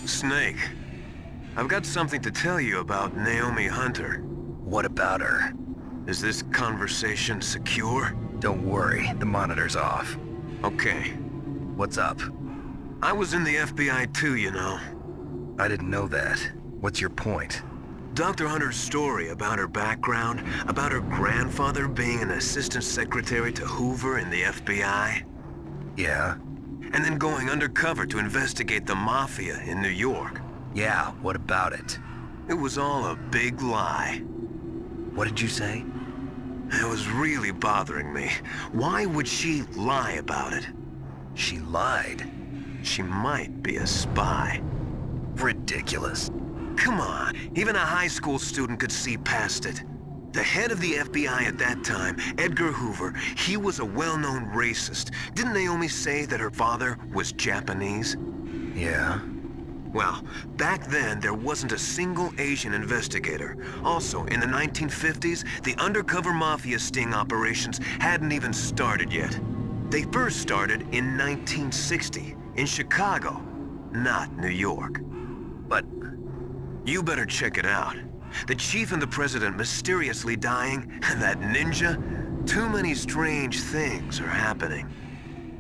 Snake, I've got something to tell you about Naomi Hunter. What about her? Is this conversation secure? Don't worry, the monitor's off. Okay. What's up? I was in the FBI too, you know. I didn't know that. What's your point? Dr. Hunter's story about her background, about her grandfather being an assistant secretary to Hoover in the FBI. Yeah? And then going undercover to investigate the Mafia in New York. Yeah, what about it? It was all a big lie. What did you say? It was really bothering me. Why would she lie about it? She lied? She might be a spy. Ridiculous. Come on, even a high school student could see past it. The head of the FBI at that time, Edgar Hoover, he was a well-known racist. Didn't Naomi say that her father was Japanese? Yeah. Well, back then, there wasn't a single Asian investigator. Also, in the 1950s, the undercover Mafia sting operations hadn't even started yet. They first started in 1960, in Chicago, not New York. But you better check it out. The chief and the president mysteriously dying, and that ninja? Too many strange things are happening.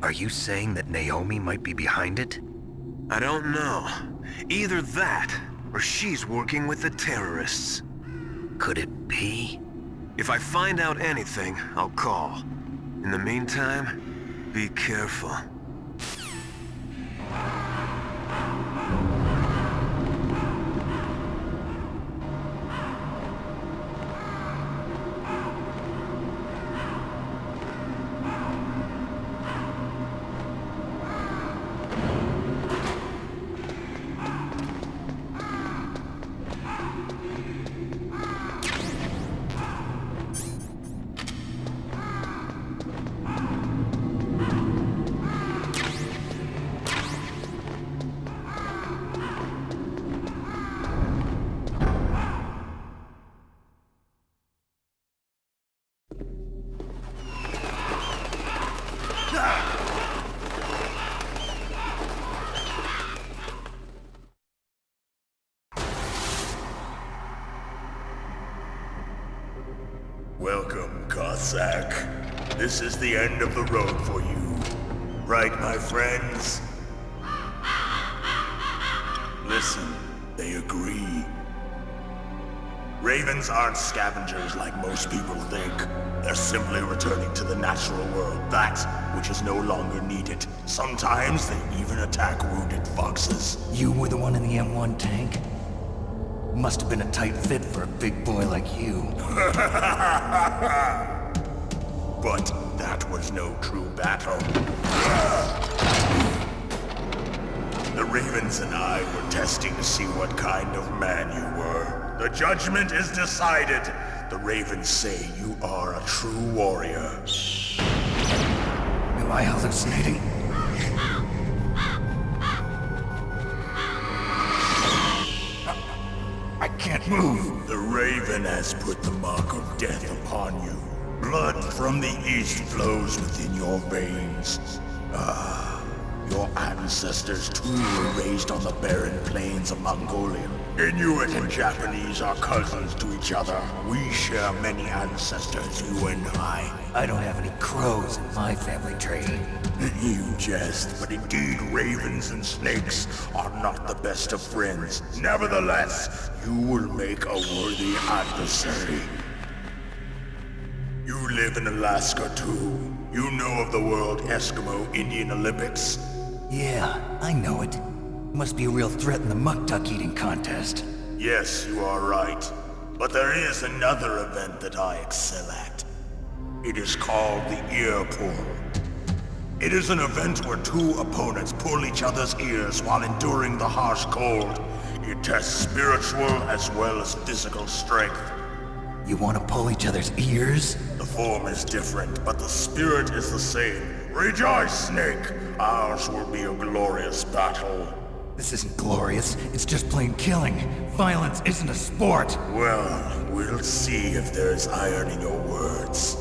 are you saying that Naomi might be behind it? I don't know. Either that, or she's working with the terrorists. Could it be? If I find out anything, I'll call. In the meantime, be careful. Welcome, Cossack. This is the end of the road for you. Right, my friends? Listen, they agree. Ravens aren't scavengers like most people think. They're simply returning to the natural world, that which is no longer needed. Sometimes they even attack wounded foxes. You were the one in the M1 tank? Must have been a tight fit for a big boy like you. But that was no true battle. The Ravens and I were testing to see what kind of man you were. The judgment is decided. The Ravens say you are a true warrior. Am I hallucinating? I can't move. The Raven has put the mark of death upon you. Blood from the east flows within your veins. Your ancestors too were raised on the barren plains of Mongolia. Inuit and Japanese are cousins to each other. We share many ancestors, you and I. I don't have any crows in my family tree. You jest, but indeed ravens and snakes are not the best of friends. Nevertheless, you will make a worthy adversary. You live in Alaska too. You know of the World Eskimo Indian Olympics? Yeah, I know it. Must be a real threat in the muck duck eating contest. Yes, you are right. But there is another event that I excel at. It is called the Ear Pull. It is an event where two opponents pull each other's ears while enduring the harsh cold. It tests spiritual as well as physical strength. You want to pull each other's ears? The form is different, but the spirit is the same. Rejoice, Snake! Ours will be a glorious battle. This isn't glorious. It's just plain killing. Violence isn't a sport. Well, we'll see if there's iron in your words.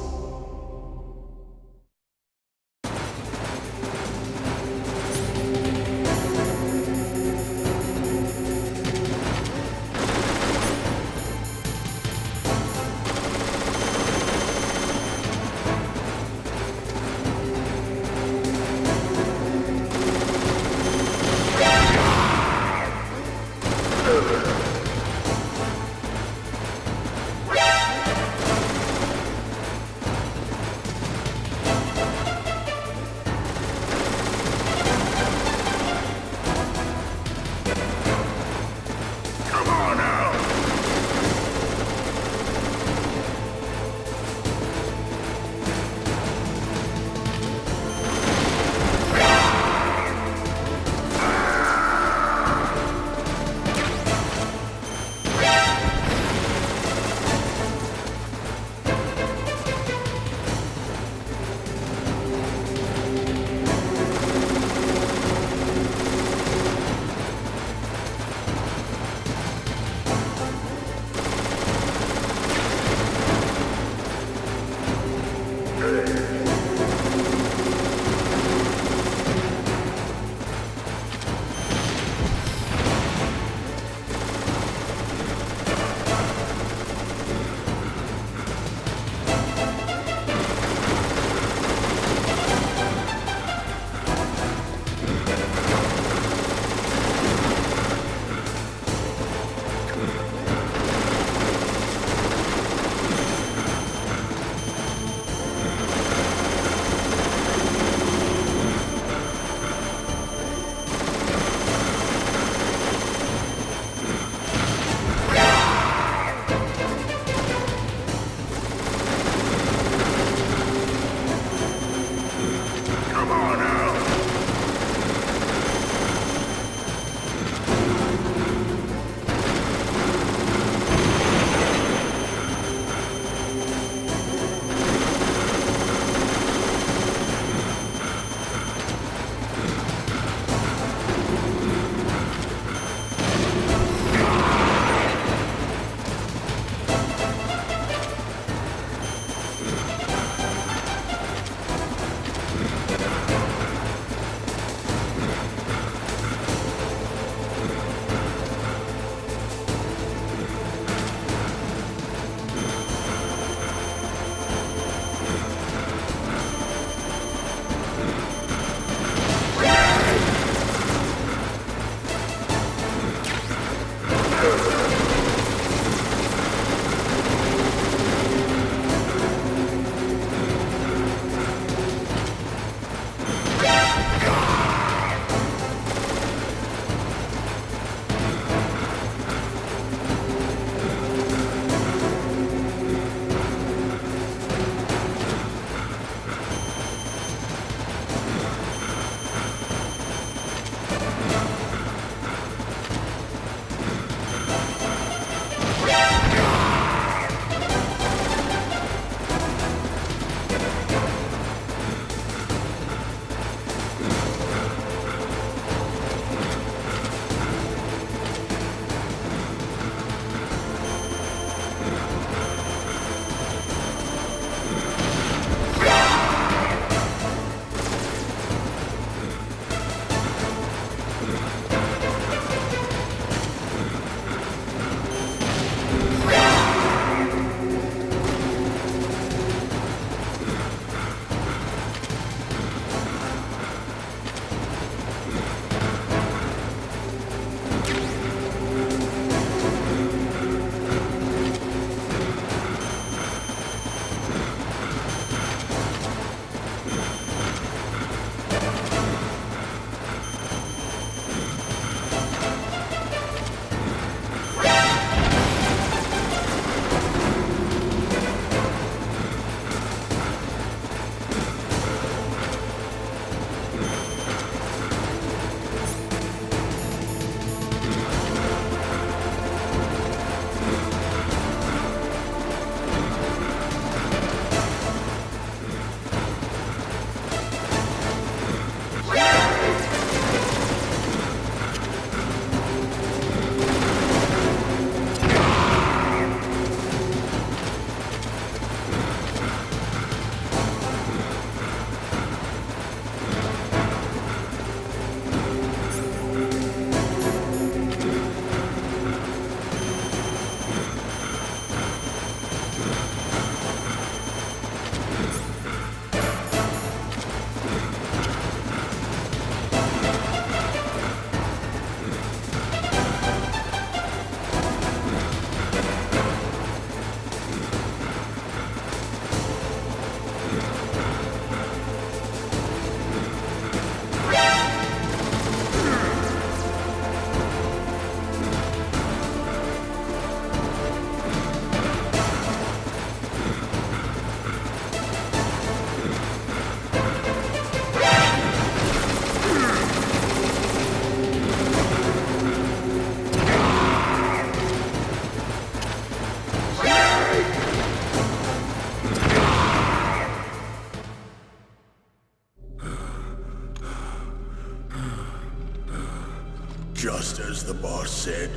Just as the boss said,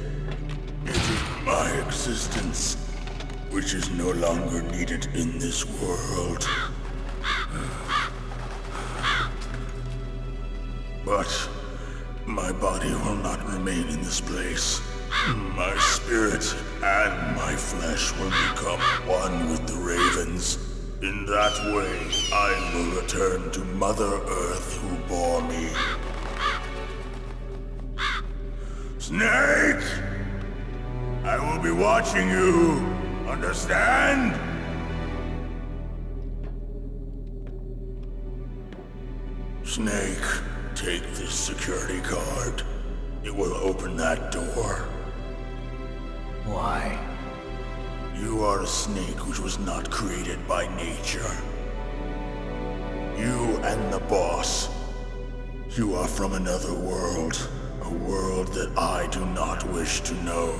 it is my existence which is no longer needed in this world. But my body will not remain in this place. My spirit and my flesh will become one with the ravens. In that way, I will return to Mother Earth who bore me. Snake! I will be watching you. Understand? Snake, take this security card. It will open that door. Why? You are a snake which was not created by nature. You and the boss. You are from another world. A world that I do not wish to know.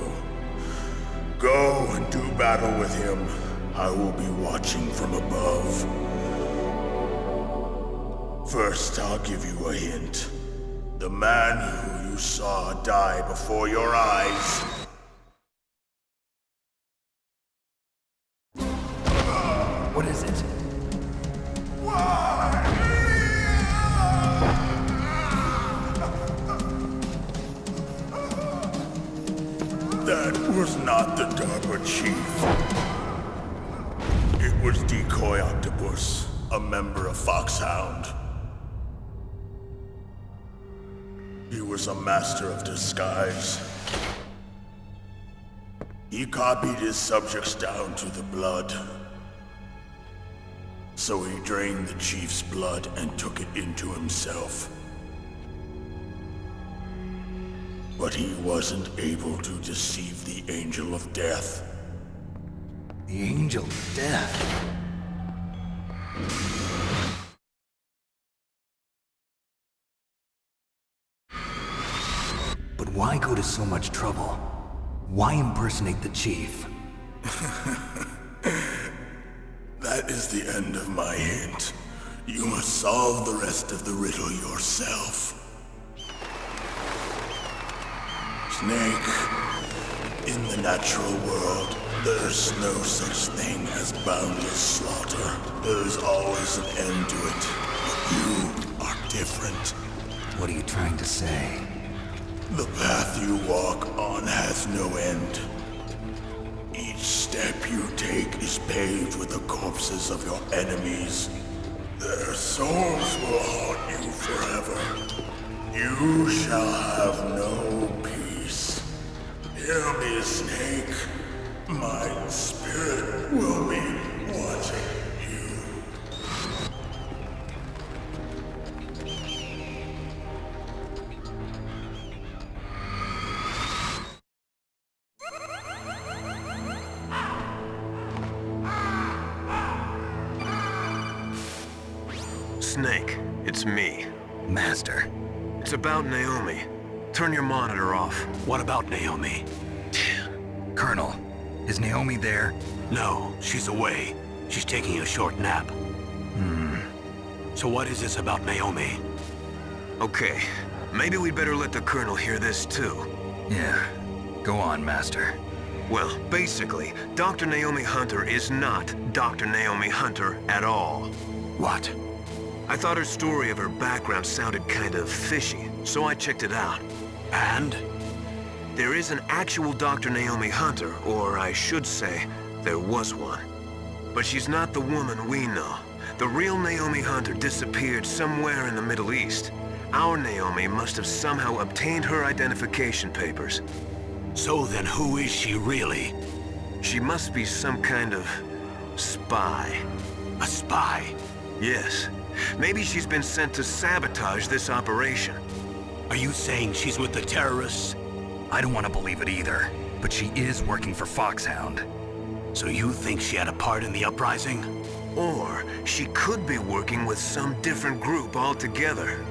Go and do battle with him. I will be watching from above. First, I'll give you a hint. The man who you saw die before your eyes. What is it? That was not the DARPA chief. It was Decoy Octopus, a member of Foxhound. He was a master of disguise. He copied his subjects down to the blood. So he drained the chief's blood and took it into himself. But he wasn't able to deceive the Angel of Death. The Angel of Death? But why go to so much trouble? Why impersonate the chief? That is the end of my hint. You must solve the rest of the riddle yourself. Snake, in the natural world, there's no such thing as boundless slaughter. There is always an end to it. But you are different. What are you trying to say? The path you walk on has no end. Each step you take is paved with the corpses of your enemies. Their souls will haunt you forever. You shall have no peace. Hear me, Snake. My spirit will be watching you. Snake, it's me. Master. It's about Naomi. Turn your monitor off. What about Naomi? Colonel, is Naomi there? No, she's away. She's taking a short nap. So what is this about Naomi? Okay, maybe we'd better let the Colonel hear this too. Yeah. Go on, Master. Well, basically, Dr. Naomi Hunter is not Dr. Naomi Hunter at all. What? I thought her story of her background sounded kind of fishy, so I checked it out. And? There is an actual Dr. Naomi Hunter, or I should say, there was one. But she's not the woman we know. The real Naomi Hunter disappeared somewhere in the Middle East. Our Naomi must have somehow obtained her identification papers. So then who is she really? She must be some kind of spy. A spy? Yes. Maybe she's been sent to sabotage this operation. Are you saying she's with the terrorists? I don't want to believe it either, but she is working for Foxhound. So you think she had a part in the uprising? Or she could be working with some different group altogether.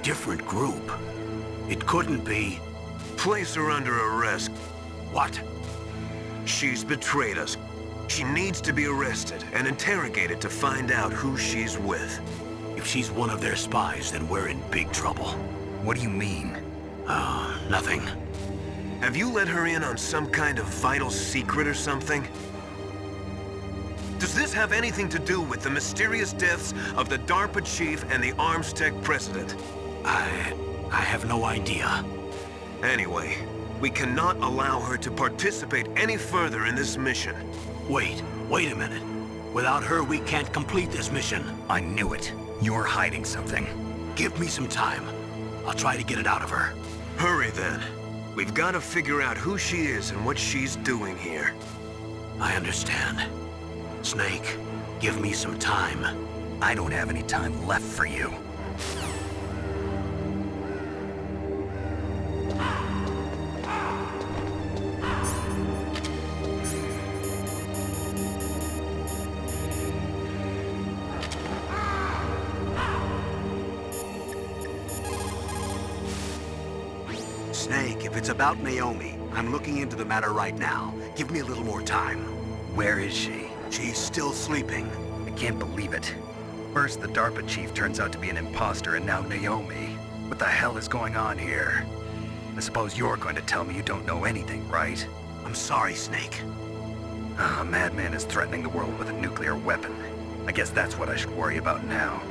Different group? It couldn't be. Place her under arrest. What? She's betrayed us. She needs to be arrested and interrogated to find out who she's with. If she's one of their spies, then we're in big trouble. What do you mean? Oh, nothing. Have you let her in on some kind of vital secret or something? Does this have anything to do with the mysterious deaths of the DARPA chief and the Armstech president? I have no idea. Anyway, we cannot allow her to participate any further in this mission. Wait a minute. Without her, we can't complete this mission. I knew it. You're hiding something. Give me some time. I'll try to get it out of her. Hurry then. We've got to figure out who she is and what she's doing here. I understand. Snake, give me some time. I don't have any time left for you. Snake, if it's about Naomi, I'm looking into the matter right now. Give me a little more time. Where is she? She's still sleeping. I can't believe it. First, the DARPA chief turns out to be an imposter, and now Naomi. What the hell is going on here? I suppose you're going to tell me you don't know anything, right? I'm sorry, Snake. A madman is threatening the world with a nuclear weapon. I guess that's what I should worry about now.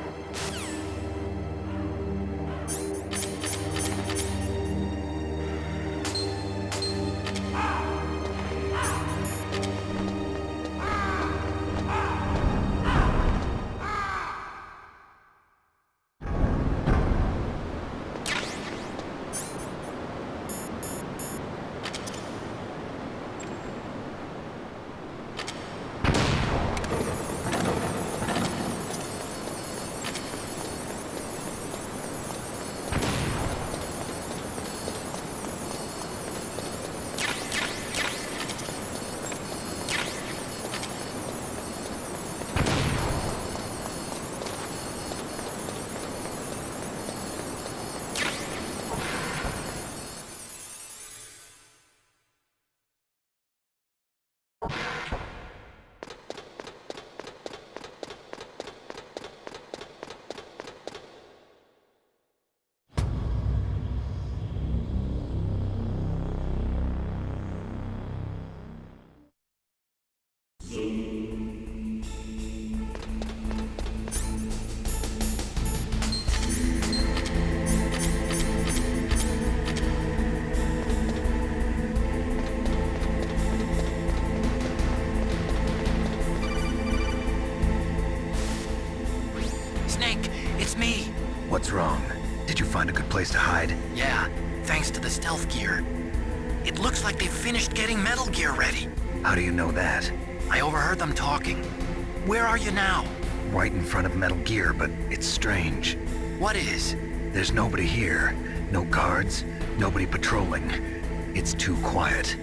Snake, it's me. What's wrong? Did you find a good place to hide? Yeah, thanks to the stealth gear. It looks like they've finished getting Metal Gear ready. How do you know that? I overheard them talking. Where are you now? Right in front of Metal Gear, but it's strange. What is? There's nobody here. No guards, nobody patrolling. It's too quiet.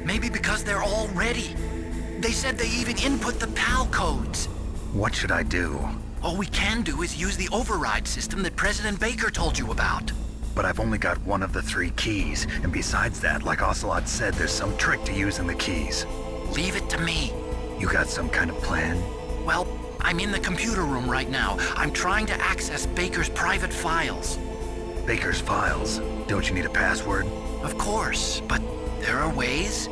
Maybe because they're all ready. They said they even input the PAL codes. What should I do? All we can do is use the override system that President Baker told you about. But I've only got one of the 3 keys, and besides that, like Ocelot said, there's some trick to using the keys. Leave it to me. You got some kind of plan? Well, I'm in the computer room right now. I'm trying to access Baker's private files. Baker's files? Don't you need a password? Of course, but there are ways.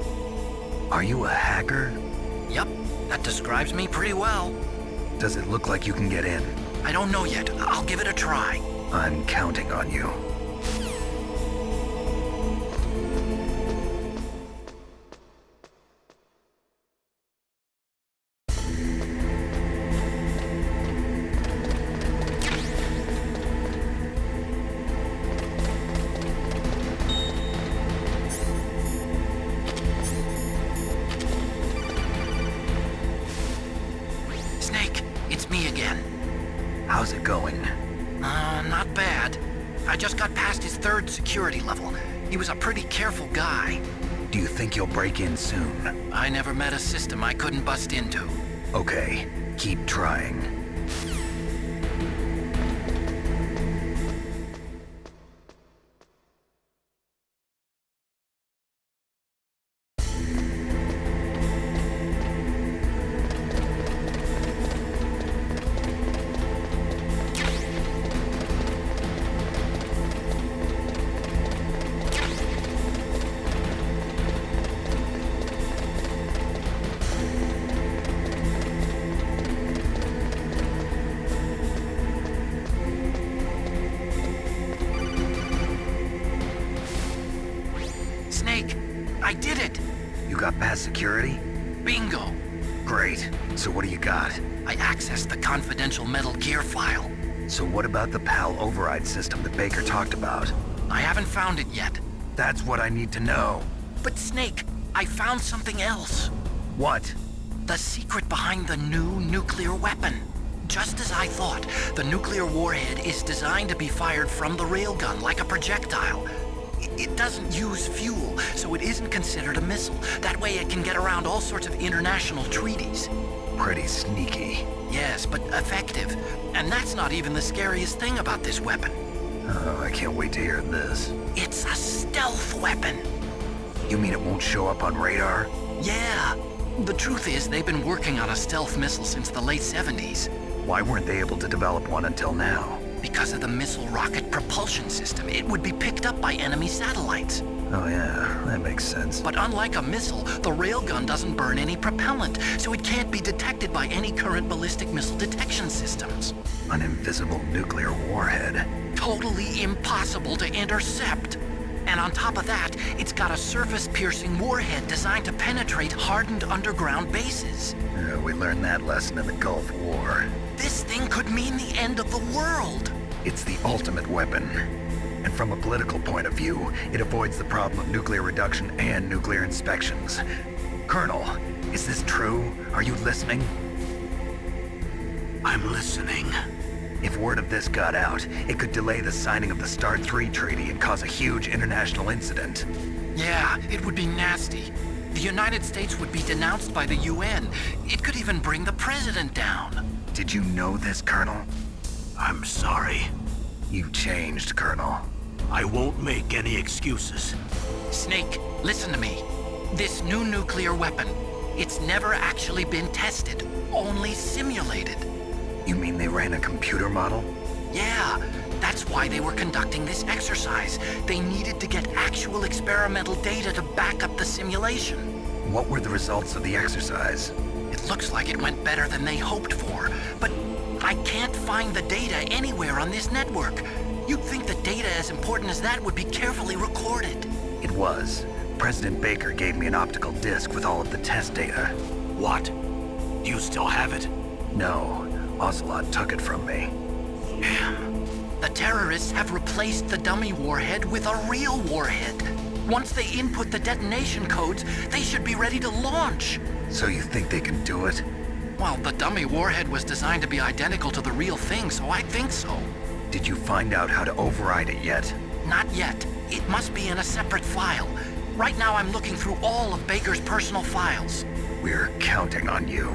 Are you a hacker? Yep, that describes me pretty well. Does it look like you can get in? I don't know yet. I'll give it a try. I'm counting on you. Snake, it's me again. How's it going? Not bad. I just got past his 3rd security level. He was a pretty careful guy. Do you think you'll break in soon? I never met a system I couldn't bust into. Okay, keep trying. I did it! You got past security? Bingo! Great. So what do you got? I accessed the confidential Metal Gear file. So what about the PAL override system that Baker talked about? I haven't found it yet. That's what I need to know. But Snake, I found something else. What? The secret behind the new nuclear weapon. Just as I thought, the nuclear warhead is designed to be fired from the railgun like a projectile. It doesn't use fuel, so it isn't considered a missile. That way it can get around all sorts of international treaties. Pretty sneaky. Yes, but effective. And that's not even the scariest thing about this weapon. Oh, I can't wait to hear this. It's a stealth weapon. You mean it won't show up on radar? Yeah. The truth is, they've been working on a stealth missile since the late 70s. Why weren't they able to develop one until now? Because of the missile rocket propulsion system, it would be picked up by enemy satellites. Oh yeah, that makes sense. But unlike a missile, the railgun doesn't burn any propellant, so it can't be detected by any current ballistic missile detection systems. An invisible nuclear warhead. Totally impossible to intercept. And on top of that, it's got a surface-piercing warhead designed to penetrate hardened underground bases. We learned that lesson in the Gulf War. This thing could mean the end of the world. It's the ultimate weapon. And from a political point of view, it avoids the problem of nuclear reduction and nuclear inspections. Colonel, is this true? Are you listening? I'm listening. If word of this got out, it could delay the signing of the START 3 treaty and cause a huge international incident. Yeah, it would be nasty. The United States would be denounced by the UN. It could even bring the president down. Did you know this, Colonel? I'm sorry. You changed, Colonel. I won't make any excuses. Snake, listen to me. This new nuclear weapon, it's never actually been tested, only simulated. You mean they ran a computer model? Yeah, that's why they were conducting this exercise. They needed to get actual experimental data to back up the simulation. What were the results of the exercise? It looks like it went better than they hoped for, but I can't find the data anywhere on this network. You'd think the data as important as that would be carefully recorded. It was. President Baker gave me an optical disc with all of the test data. What? Do you still have it? No, Ocelot took it from me. Damn. The terrorists have replaced the dummy warhead with a real warhead. Once they input the detonation codes, they should be ready to launch. So you think they can do it? Well, the dummy warhead was designed to be identical to the real thing, so I think so. Did you find out how to override it yet? Not yet. It must be in a separate file. Right now I'm looking through all of Baker's personal files. We're counting on you.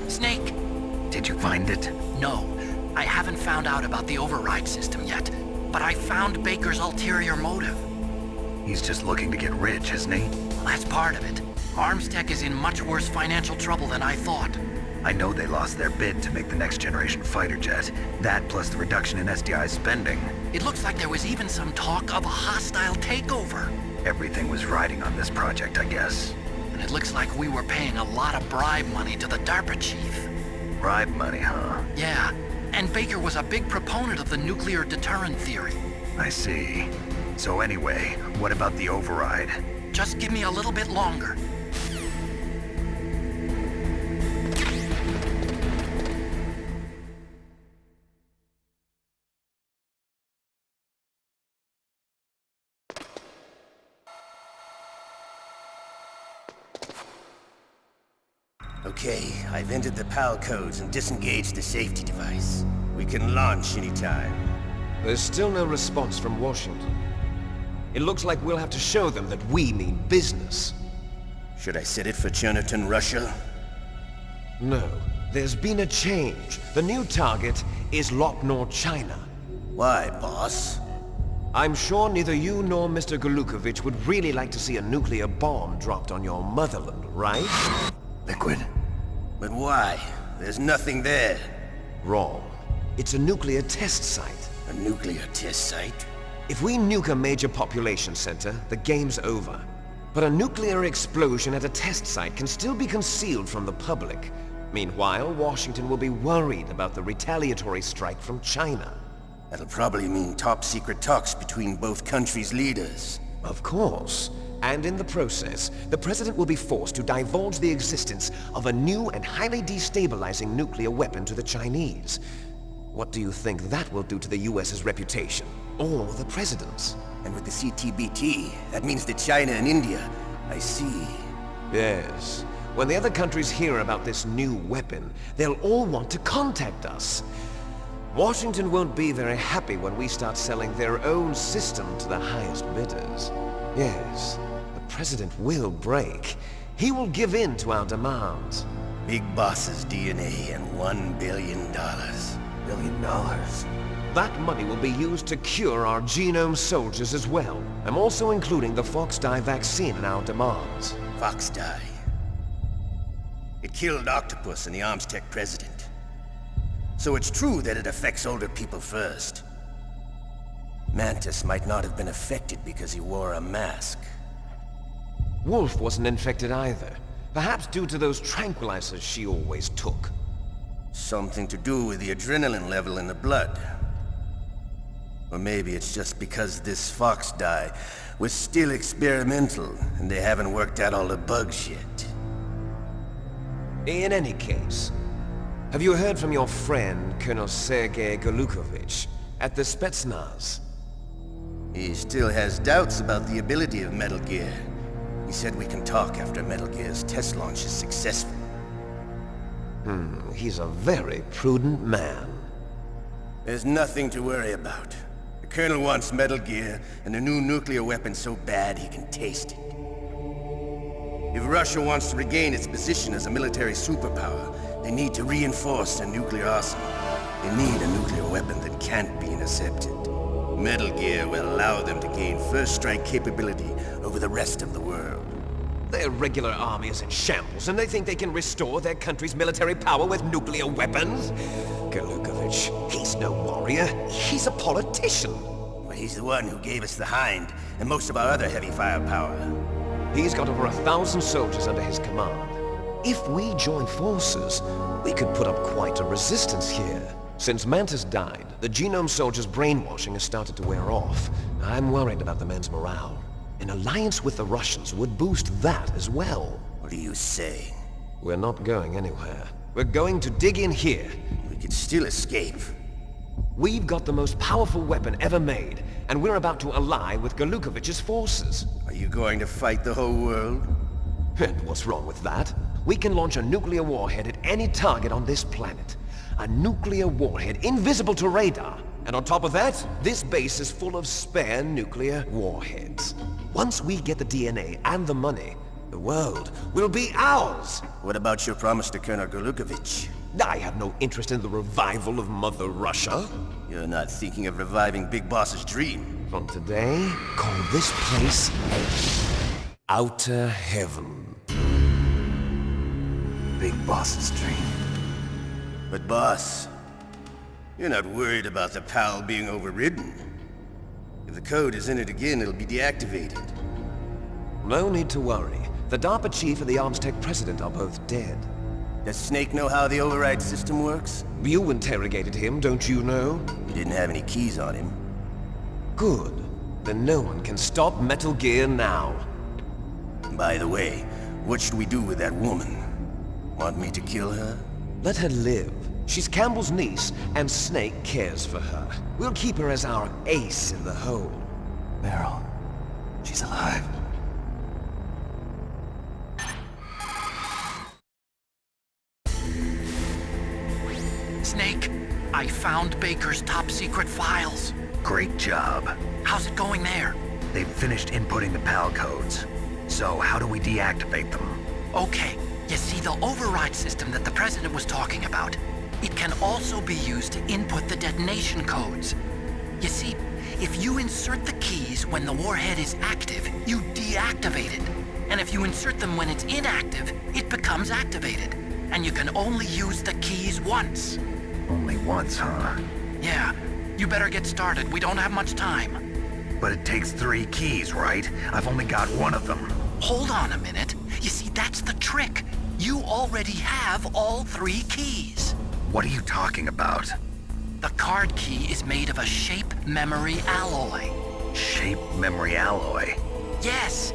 Snake? Did you find it? No. I haven't found out about the override system yet. But I found Baker's ulterior motive. He's just looking to get rich, isn't he? Well, that's part of it. Armstech is in much worse financial trouble than I thought. I know they lost their bid to make the next generation fighter jet. That plus the reduction in SDI spending. It looks like there was even some talk of a hostile takeover. Everything was riding on this project, I guess. And it looks like we were paying a lot of bribe money to the DARPA chief. Bribe money, huh? Yeah, and Baker was a big proponent of the nuclear deterrent theory. I see. So anyway, what about the override? Just give me a little bit longer. Okay, I've entered the PAL codes and disengaged the safety device. We can launch anytime. There's still no response from Washington. It looks like we'll have to show them that we mean business. Should I set it for Cherniton, Russia? No, there's been a change. The new target is Lopnor, China. Why, boss? I'm sure neither you nor Mr. Golukovich would really like to see a nuclear bomb dropped on your motherland, right? Liquid. But why? There's nothing there. Wrong. It's a nuclear test site. A nuclear test site? If we nuke a major population center, the game's over. But a nuclear explosion at a test site can still be concealed from the public. Meanwhile, Washington will be worried about the retaliatory strike from China. That'll probably mean top-secret talks between both countries' leaders. Of course. And in the process, the President will be forced to divulge the existence of a new and highly destabilizing nuclear weapon to the Chinese. What do you think that will do to the US's reputation? Or the President's? And with the CTBT, that means that China and India... I see. Yes. When the other countries hear about this new weapon, they'll all want to contact us. Washington won't be very happy when we start selling their own system to the highest bidders. Yes, the President will break. He will give in to our demands. Big Boss's DNA and $1 billion. $1 billion? That money will be used to cure our genome soldiers as well. I'm also including the Foxdie vaccine in our demands. Foxdie. It killed Octopus and the Armstech president. So it's true that it affects older people first. Mantis might not have been affected because he wore a mask. Wolf wasn't infected either. Perhaps due to those tranquilizers she always took. Something to do with the adrenaline level in the blood. Or maybe it's just because this Foxdie was still experimental and they haven't worked out all the bugs yet. In any case, have you heard from your friend, Colonel Sergei Golukovich, at the Spetsnaz? He still has doubts about the ability of Metal Gear. He said we can talk after Metal Gear's test launch is successful. He's a very prudent man. There's nothing to worry about. The Colonel wants Metal Gear and a new nuclear weapon so bad he can taste it. If Russia wants to regain its position as a military superpower, they need to reinforce their nuclear arsenal. They need a nuclear weapon that can't be intercepted. Metal Gear will allow them to gain first strike capability over the rest of the world. Their regular army is in shambles, and they think they can restore their country's military power with nuclear weapons? Golukovich, he's no warrior. He's a politician. But he's the one who gave us the Hind and most of our other heavy firepower. He's got over 1,000 soldiers under his command. If we join forces, we could put up quite a resistance here. Since Mantis died, the genome soldiers' brainwashing has started to wear off. I'm worried about the men's morale. An alliance with the Russians would boost that as well. What are you saying? We're not going anywhere. We're going to dig in here. We could still escape. We've got the most powerful weapon ever made, and we're about to ally with Golukovich's forces. Are you going to fight the whole world? And what's wrong with that? We can launch a nuclear warhead at any target on this planet. A nuclear warhead invisible to radar. And on top of that, this base is full of spare nuclear warheads. Once we get the DNA and the money, the world will be ours! What about your promise to Colonel Golukovich? I have no interest in the revival of Mother Russia. You're not thinking of reviving Big Boss's dream. From today, call this place Outer Heaven. Big Boss's dream. But boss, you're not worried about the PAL being overridden. If the code is in it again, it'll be deactivated. No need to worry. The DARPA chief and the Armstech president are both dead. Does Snake know how the override system works? You interrogated him, don't you know? He didn't have any keys on him. Good. Then no one can stop Metal Gear now. By the way, what should we do with that woman? Want me to kill her? Let her live. She's Campbell's niece, and Snake cares for her. We'll keep her as our ace in the hole. Meryl, she's alive. Snake, I found Baker's top-secret files. Great job. How's it going there? They've finished inputting the PAL codes. So how do we deactivate them? Okay, you see the override system that the President was talking about? It can also be used to input the detonation codes. You see, if you insert the keys when the warhead is active, you deactivate it. And if you insert them when it's inactive, it becomes activated. And you can only use the keys once. Only once, huh? Yeah, you better get started. We don't have much time. But it takes 3 keys, right? I've only got 1 of them. Hold on a minute. You see, that's the trick. You already have all 3 keys. What are you talking about? The card key is made of a shape memory alloy. Shape memory alloy? Yes.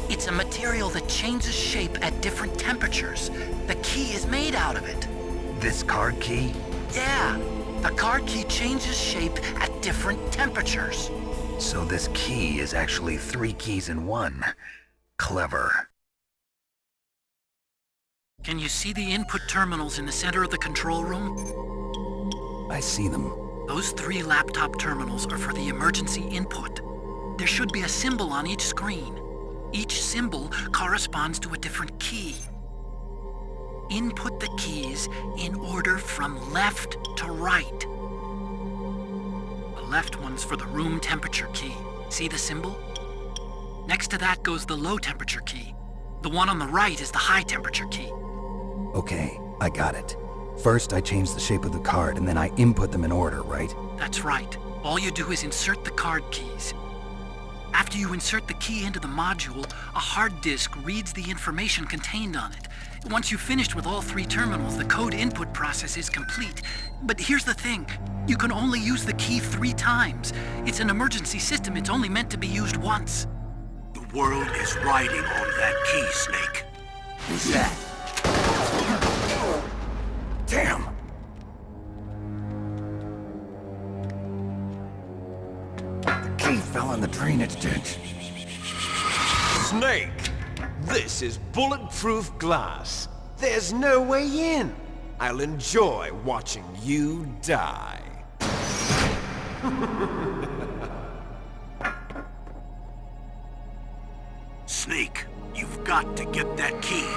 It's a material that changes shape at different temperatures. The key is made out of it. This card key? Yeah. The card key changes shape at different temperatures. So this key is actually 3 keys in 1. Clever. Can you see the input terminals in the center of the control room? I see them. Those 3 laptop terminals are for the emergency input. There should be a symbol on each screen. Each symbol corresponds to a different key. Input the keys in order from left to right. The left one's for the room temperature key. See the symbol? Next to that goes the low temperature key. The one on the right is the high temperature key. Okay, I got it. First, I change the shape of the card, and then I input them in order, right? That's right. All you do is insert the card keys. After you insert the key into the module, a hard disk reads the information contained on it. Once you've finished with all 3 terminals, the code input process is complete. But here's the thing. You can only use the key 3 times. It's an emergency system. It's only meant to be used once. The world is riding on that key, Snake. Who's that? Damn! The key fell in the drainage ditch. Snake! This is bulletproof glass. There's no way in. I'll enjoy watching you die. Snake, you've got to get that key.